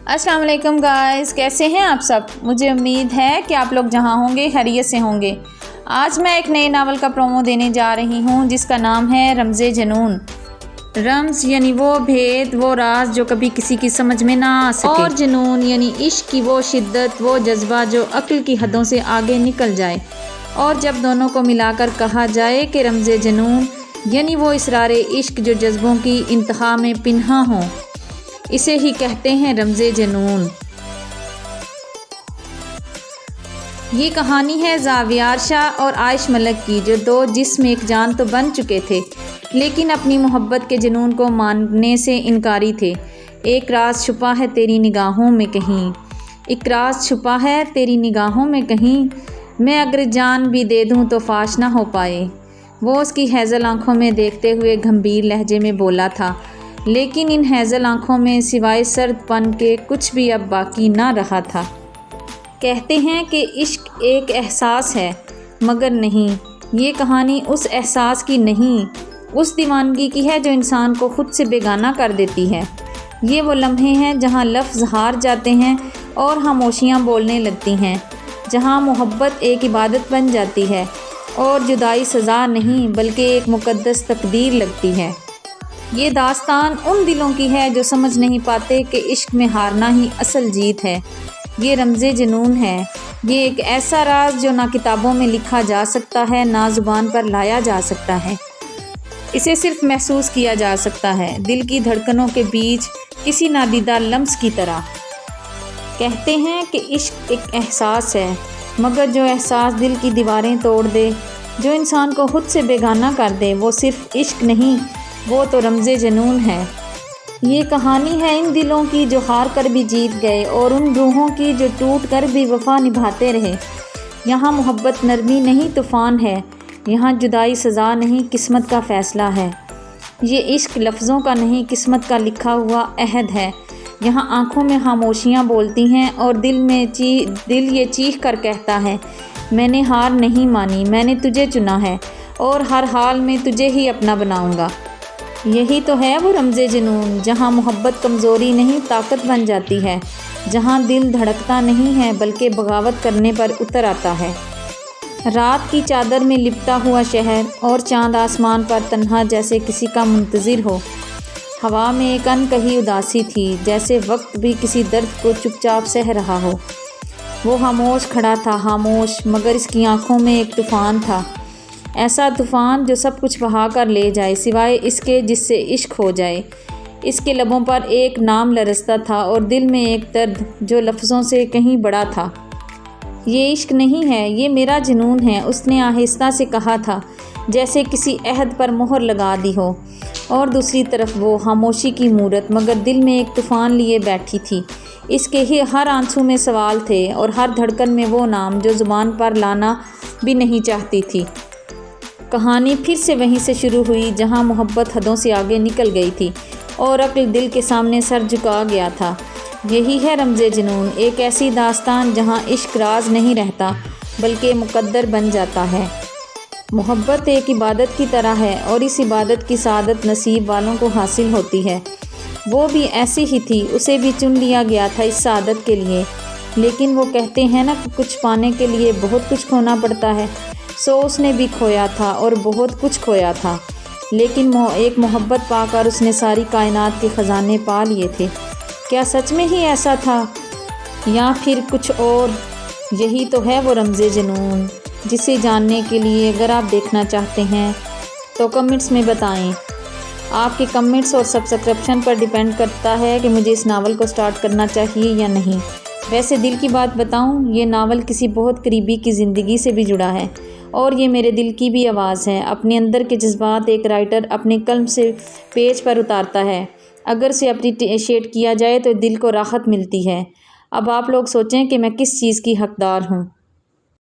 अस्सलाम वालेकुम गाइस, कैसे हैं आप सब। मुझे उम्मीद है कि आप लोग जहां होंगे खैरियत से होंगे। आज मैं एक नए नावल का प्रोमो देने जा रही हूं जिसका नाम है रमज़े जुनून। रम्ज़ यानी वो भेद, वो राज जो कभी किसी की समझ में ना आ सके, और जुनून यानी इश्क की वो शिद्दत, वो जज्बा जो अक्ल की हदों से आगे निकल जाए। और जब दोनों को मिलाकर कहा जाए कि रमज़े जुनून यानी वो इसरार इश्क जो जज्बों की इंतहा में पिन्हा हो, इसे ही कहते हैं रमज़े जुनून। ये कहानी है ज़ावियार शाह और आयश मलिक की, जो दो जिस्म एक जान तो बन चुके थे लेकिन अपनी मोहब्बत के जुनून को मानने से इनकारी थे। एक राज छुपा है तेरी निगाहों में कहीं, एक राज छुपा है तेरी निगाहों में कहीं, मैं अगर जान भी दे दूं तो फाश ना हो पाए। वो उसकी हैज़ल आंखों में देखते हुए गंभीर लहजे में बोला था, लेकिन इन हैज़ल आंखों में सिवाय सर्दपन के कुछ भी अब बाकी ना रहा था। कहते हैं कि इश्क एक एहसास है, मगर नहीं, ये कहानी उस एहसास की नहीं, उस दीवानगी की है जो इंसान को खुद से बेगाना कर देती है। ये वो लम्हे हैं जहाँ लफ्ज़ हार जाते हैं और खामोशियाँ बोलने लगती हैं, जहाँ मोहब्बत एक इबादत बन जाती है और जुदाई सज़ा नहीं बल्कि एक मुक़द्दस तकदीर लगती है। ये दास्तान उन दिलों की है जो समझ नहीं पाते कि इश्क में हारना ही असल जीत है। ये रमज़े जुनून है, ये एक ऐसा राज जो ना किताबों में लिखा जा सकता है, ना ज़ुबान पर लाया जा सकता है। इसे सिर्फ महसूस किया जा सकता है, दिल की धड़कनों के बीच किसी नादीदा लम्स की तरह। कहते हैं कि इश्क एक एहसास है, मगर जो एहसास दिल की दीवारें तोड़ दे, जो इंसान को खुद से बेगाना कर दे, वो सिर्फ इश्क नहीं, वो तो रमज़े जुनून है। ये कहानी है इन दिलों की जो हार कर भी जीत गए और उन रूहों की जो टूट कर भी वफ़ा निभाते रहे। यहाँ मोहब्बत नरमी नहीं तूफ़ान है, यहाँ जुदाई सज़ा नहीं किस्मत का फ़ैसला है। ये इश्क लफ्ज़ों का नहीं किस्मत का लिखा हुआ अहद है। यहाँ आँखों में खामोशियाँ बोलती हैं और दिल ये चीख कर कहता है, मैंने हार नहीं मानी, मैंने तुझे चुना है और हर हाल में तुझे ही अपना बनाऊँगा। यही तो है वो रमज़े जुनून, जहाँ मोहब्बत कमज़ोरी नहीं ताकत बन जाती है, जहाँ दिल धड़कता नहीं है बल्कि बगावत करने पर उतर आता है। रात की चादर में लिपटा हुआ शहर और चाँद आसमान पर तन्हा जैसे किसी का मुंतज़िर हो। हवा में एक अनकही उदासी थी, जैसे वक्त भी किसी दर्द को चुपचाप सह रहा हो। वो खामोश खड़ा था, खामोश, मगर इसकी आँखों में एक तूफ़ान था, ऐसा तूफ़ान जो सब कुछ बहा कर ले जाए सिवाय इसके जिससे इश्क हो जाए। इसके लबों पर एक नाम लरज़ता था और दिल में एक दर्द जो लफ्ज़ों से कहीं बड़ा था। ये इश्क नहीं है, ये मेरा जुनून है, उसने आहिस्ता से कहा था, जैसे किसी अहद पर मोहर लगा दी हो। और दूसरी तरफ वो खामोशी की मूरत, मगर दिल में एक तूफ़ान लिए बैठी थी। इसके ही हर आंसू में सवाल थे और हर धड़कन में वो नाम जो ज़ुबान पर लाना भी नहीं चाहती थी। कहानी फिर से वहीं से शुरू हुई जहां मोहब्बत हदों से आगे निकल गई थी और अक्ल दिल के सामने सर झुका गया था। यही है रमज़े जुनून, एक ऐसी दास्तान जहां इश्क राज नहीं रहता बल्कि मुक़द्दर बन जाता है। मोहब्बत एक इबादत की तरह है और इस इबादत की सादत नसीब वालों को हासिल होती है। वो भी ऐसी ही थी, उसे भी चुन लिया गया था इस सादत के लिए। लेकिन वो कहते हैं ना कि कुछ पाने के लिए बहुत कुछ खोना पड़ता है, सो उसने भी खोया था और बहुत कुछ खोया था, लेकिन एक मोहब्बत पाकर उसने सारी कायनात के ख़जाने पा लिए थे। क्या सच में ही ऐसा था या फिर कुछ और? यही तो है वो रमज़े जुनून, जिसे जानने के लिए अगर आप देखना चाहते हैं तो कमेंट्स में बताएं। आपके कमेंट्स और सब्सक्रिप्शन पर डिपेंड करता है कि मुझे इस नावल को स्टार्ट करना चाहिए या नहीं। वैसे दिल की बात बताऊं, ये नावल किसी बहुत करीबी की ज़िंदगी से भी जुड़ा है और ये मेरे दिल की भी आवाज़ है। अपने अंदर के जज्बात एक राइटर अपने कलम से पेज पर उतारता है, अगर उसे अप्रिशिएट किया जाए तो दिल को राहत मिलती है। अब आप लोग सोचें कि मैं किस चीज़ की हकदार हूँ।